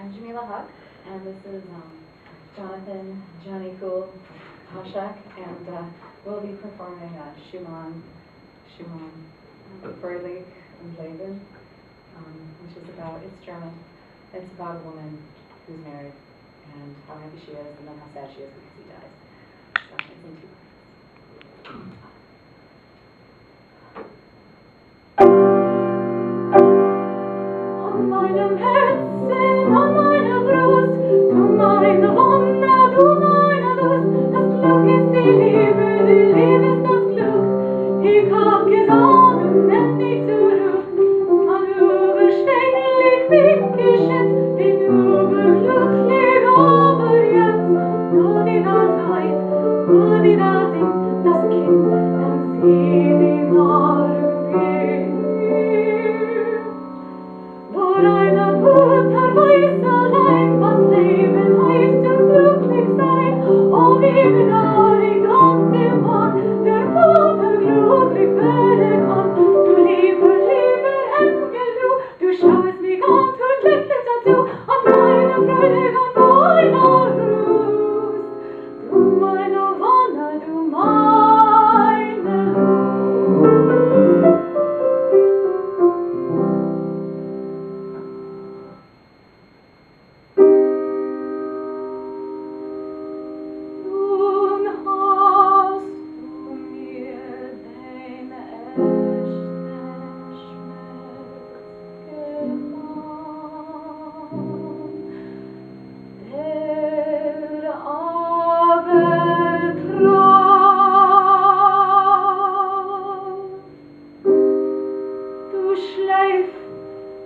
I'm Jameela Huq, and this is Jonathan Johnny Cool Hoshak, and we'll be performing Schumann, Freilich and Leben, which is about, it's German, it's about a woman who's married, and how happy she is, and then how sad she is because he dies. So it's in two parts. An meinem Herzen, an meiner Brust, du meine Wonne, du meine Lust, das Glück ist die Liebe ist das Glück. Ich hab gesagt und nenn dich zurück, an überschwänglich bin geschätzt, bin überglücklich, aber jetzt, wo die da seid, wo die da sind, das Kind, dem sie die Nahrung gibt. Vor einer Mutter weiß allein, was Leben heißt und glücklich sein. Oh, wie benahe Gott dem Mann, der Mutter glücklich werden kann. Du lieber Engel, du schaust mich an, tut glücklich dazu, an meiner Freude, an meiner Lust. Du meine Wonne, du meine Lust.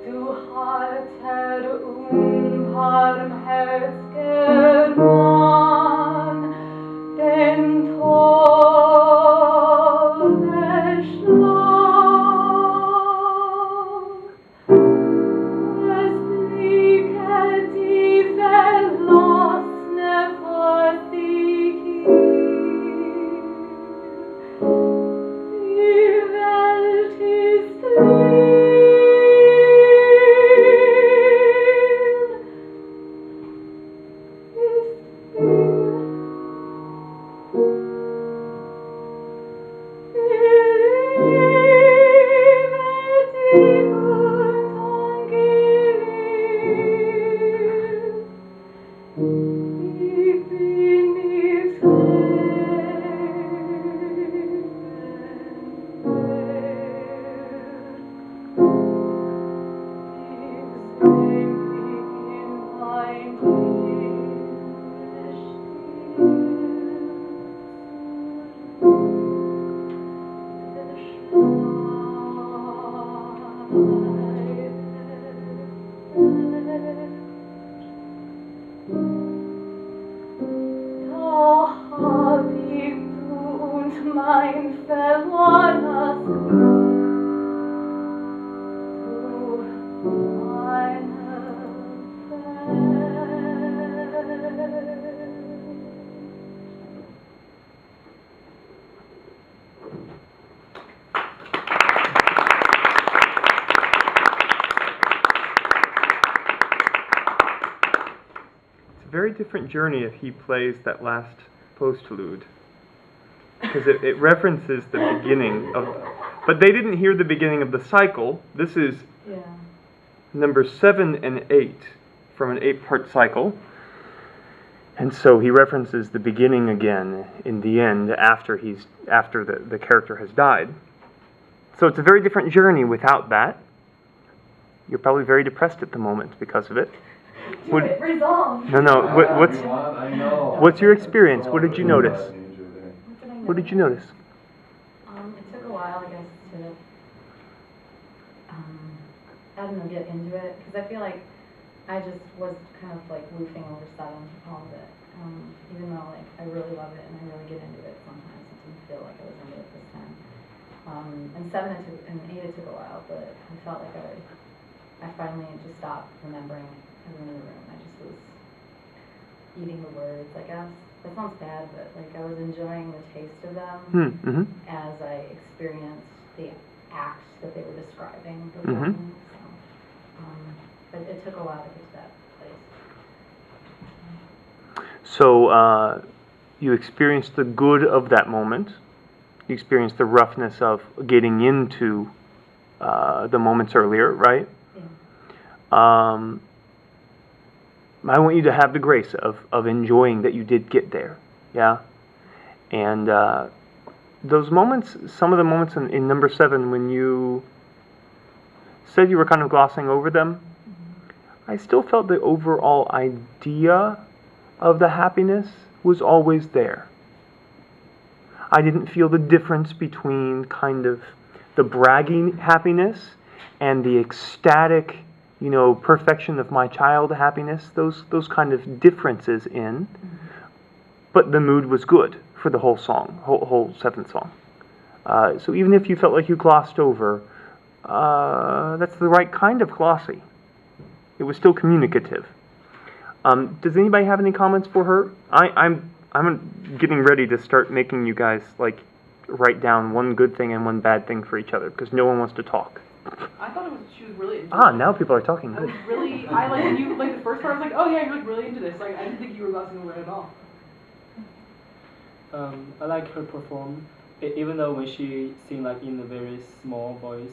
Du harter, unbarmherziger Mann, den Todesschlag. Es blicke die Verlassene vor sich hin. Die Welt ist leer. Mein verlorenes Glück, du meine Welt. It's a very different journey if he plays that last postlude. Because it references the beginning of, but they didn't hear the beginning of the cycle. This is numbers 7 and 8 from an 8-part cycle, and so he references the beginning again in the end after the character has died. So it's a very different journey without that. You're probably very depressed at the moment because of it. Resolve. No. What's your experience? What did you notice? What did you notice? It took a while, I guess, to, I don't know, get into it, because I feel like I just was kind of like woofing over 7 all of it, even though like I really love it and I really get into it sometimes. It didn't feel like I was into it this time. And 7 and 8 it took a while, but I felt like I finally just stopped remembering everyone in the room. I just was eating the words, I guess. That sounds bad, but like I was enjoying the taste of them as I experienced the acts that they were describing. So, but it took a while to get to that place. So you experience the good of that moment. You experience the roughness of getting into the moments earlier, right? Yeah. I want you to have the grace of enjoying that you did get there, yeah? And those moments, some of the moments in number 7, when you said you were kind of glossing over them, I still felt the overall idea of the happiness was always there. I didn't feel the difference between kind of the bragging happiness and the ecstatic, perfection of my child happiness, those kind of differences in. But the mood was good for the whole song, whole 7th song. So even if you felt like you glossed over, that's the right kind of glossy. It was still communicative. Does anybody have any comments for her? I'm getting ready to start making you guys write down one good thing and one bad thing for each other because no one wants to talk. I thought she was really into it. Now people are talking. I was really, the first part I was like, oh yeah, you're really into this. I didn't think you were glossing over it at all. I like her perform, even though when she sing in a very small voice,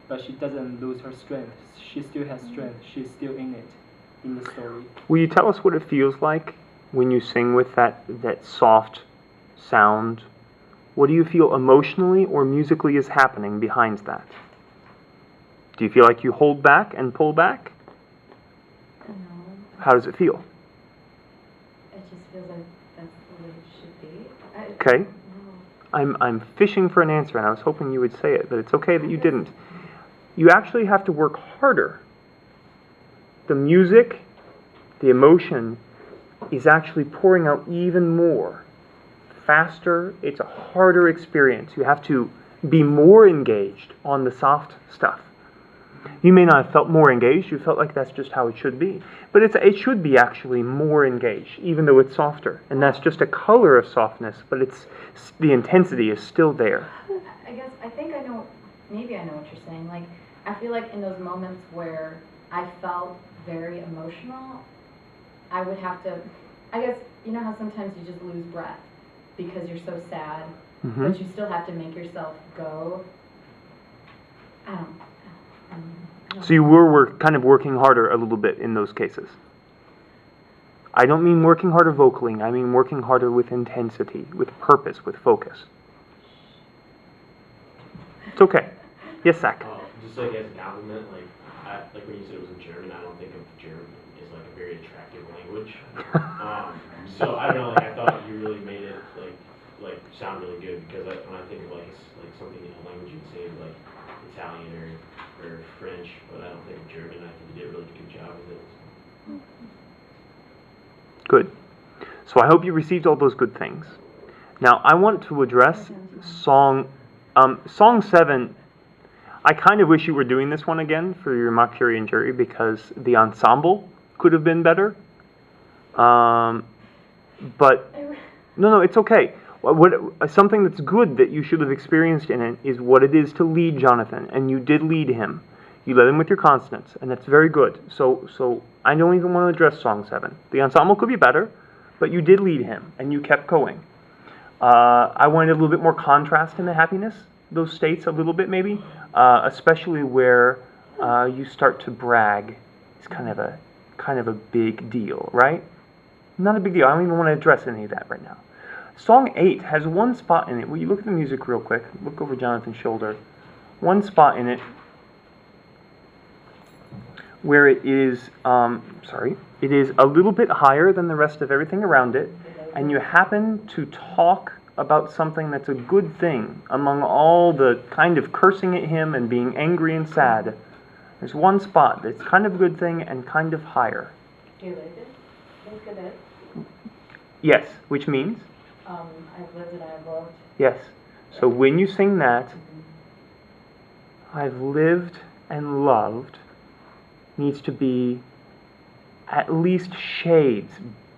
but she doesn't lose her strength. She still has strength. She's still in it, in the story. Will you tell us what it feels like when you sing with that soft sound? What do you feel emotionally or musically is happening behind that? Do you feel like you hold back and pull back? No. How does it feel? It just feels like that's the way it should be. Okay. No. I'm fishing for an answer, and I was hoping you would say it, but it's okay that you didn't. You actually have to work harder. The music, the emotion, is actually pouring out even more. Faster, it's a harder experience. You have to be more engaged on the soft stuff. You may not have felt more engaged, you felt like that's just how it should be. But it should be actually more engaged, even though it's softer. And that's just a color of softness, but the intensity is still there. I think I know, maybe I know what you're saying. I feel like in those moments where I felt very emotional, I would have to, I guess, you know how sometimes you just lose breath because you're so sad, but you still have to make yourself go. I don't. So you were kind of working harder a little bit in those cases. I don't mean working harder vocally, I mean working harder with intensity, with purpose, with focus. It's okay. Yes, Zach? Just as a compliment, when you said it was in German, I don't think of German as a very attractive language. So I don't know, I thought you really made it sound really good because when I think of something in a language you'd say Italian or French, but I don't think of German. I think you did a really good job with it. Good. So I hope you received all those good things. Now I want to address song 7. I kind of wish you were doing this one again for your mock jury and jury because the ensemble could have been better. But no, it's okay. Something that's good that you should have experienced in it is what it is to lead Jonathan, and you did lead him. You led him with your consonants, and that's very good. So I don't even want to address Song 7. The ensemble could be better, but you did lead him, and you kept going. I wanted a little bit more contrast in the happiness, those states a little bit maybe, especially where you start to brag. It's kind of a big deal, right? Not a big deal. I don't even want to address any of that right now. Song 8 has one spot in it. Will you look at the music real quick? Look over Jonathan's shoulder. One spot in it where it is a little bit higher than the rest of everything around it, and you happen to talk about something that's a good thing among all the kind of cursing at him and being angry and sad. There's one spot that's kind of a good thing and kind of higher. Yes, which means? I've lived and I've loved. Yes. So when you sing that, I've lived and loved needs to be at least shades,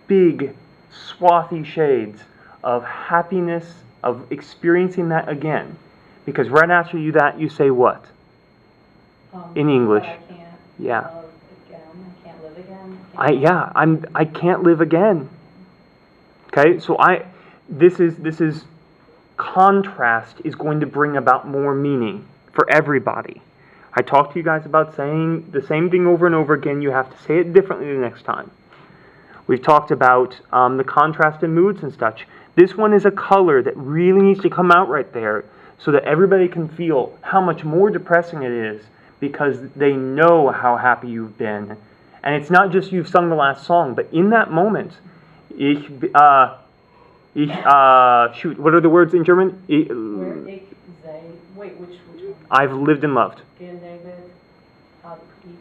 big, swathy shades of happiness, of experiencing that again. Because right after you say what? In English. I can't Yeah. love again. I can't live again. I can't live again. Okay, so this is contrast is going to bring about more meaning for everybody. I talked to you guys about saying the same thing over and over again. You have to say it differently the next time. We've talked about the contrast in moods and such. This one is a color that really needs to come out right there so that everybody can feel how much more depressing it is because they know how happy you've been. And it's not just you've sung the last song, but in that moment, shoot, what are the words in German? Where ich sei, wait, which one? I've lived and loved. Gelebt, hab ich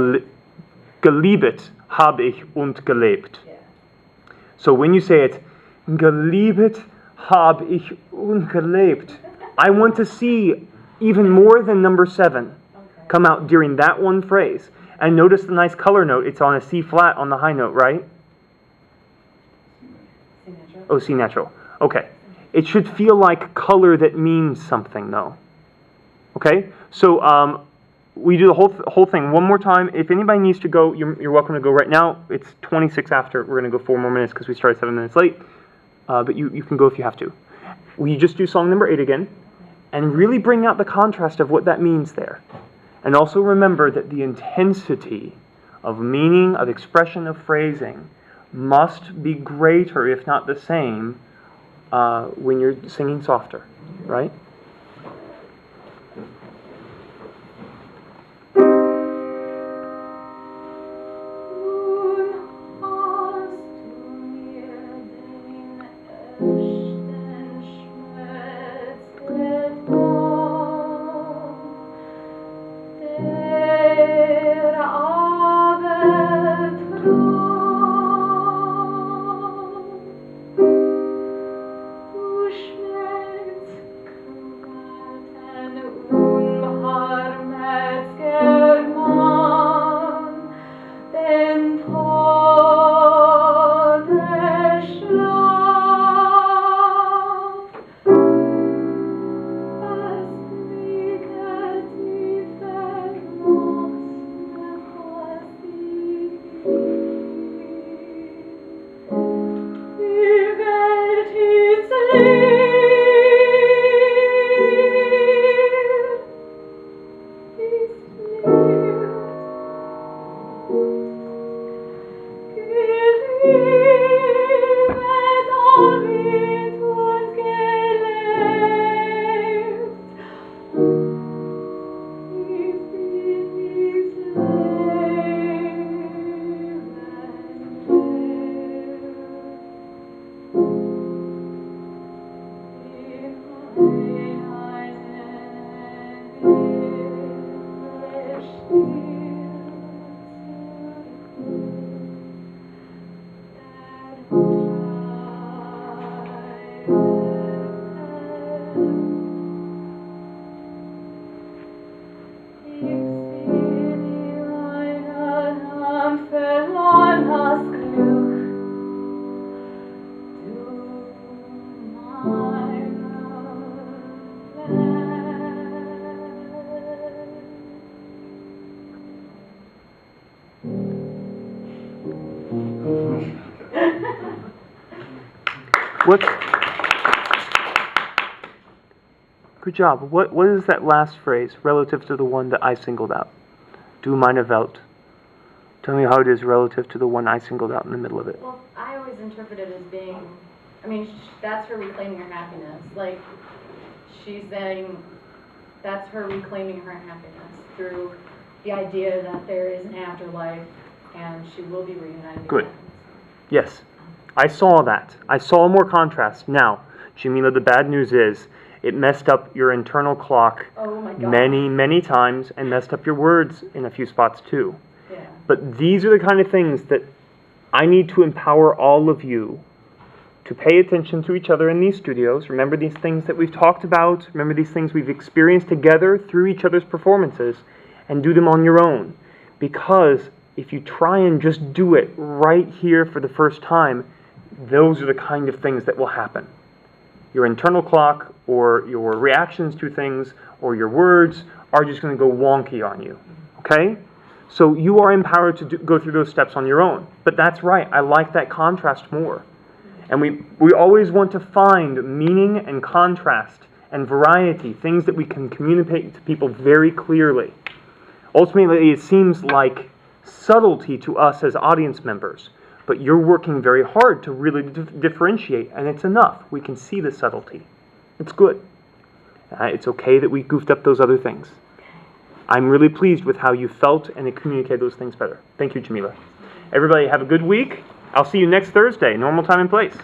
und Geliebet habe ich und gelebt. Yeah. So when you say it, geliebet habe ich und gelebt, I want to see even more than number 7 come out during that one phrase. And notice the nice color note. It's on a C flat on the high note, right? C natural. Oh, C natural. Okay. It should feel like color that means something, though. Okay? So we do the whole thing one more time. If anybody needs to go, you're welcome to go right now. It's 26 after. We're going to go 4 more minutes because we started 7 minutes late. But you can go if you have to. We just do song number 8 again. And really bring out the contrast of what that means there. And also remember that the intensity of meaning, of expression, of phrasing must be greater, if not the same, when you're singing softer, right? Good job. What is that last phrase relative to the one that I singled out? Du meine Welt. Tell me how it is relative to the one I singled out in the middle of it. Well, I always interpret it as being, I mean, that's her reclaiming her happiness. Like, she's saying that's her reclaiming her happiness through the idea that there is an afterlife and she will be reunited Good. again. Yes. I saw that. I saw more contrast. Now, Jameela, the bad news is it messed up your internal clock Oh my God. many times and messed up your words in a few spots too. Yeah. But these are the kind of things that I need to empower all of you to pay attention to each other in these studios. Remember these things that we've talked about. Remember these things we've experienced together through each other's performances, and do them on your own. Because if you try and just do it right here for the first time, those are the kind of things that will happen. Your internal clock or your reactions to things or your words are just going to go wonky on you. Okay? So you are empowered to go through those steps on your own. But that's right. I like that contrast more. And we always want to find meaning and contrast and variety, things that we can communicate to people very clearly. Ultimately, it seems like subtlety to us as audience members, but you're working very hard to really differentiate, and it's enough. We can see the subtlety. It's good. It's okay that we goofed up those other things. I'm really pleased with how you felt and it communicated those things better. Thank you, Jameela. Everybody have a good week. I'll see you next Thursday, normal time and place.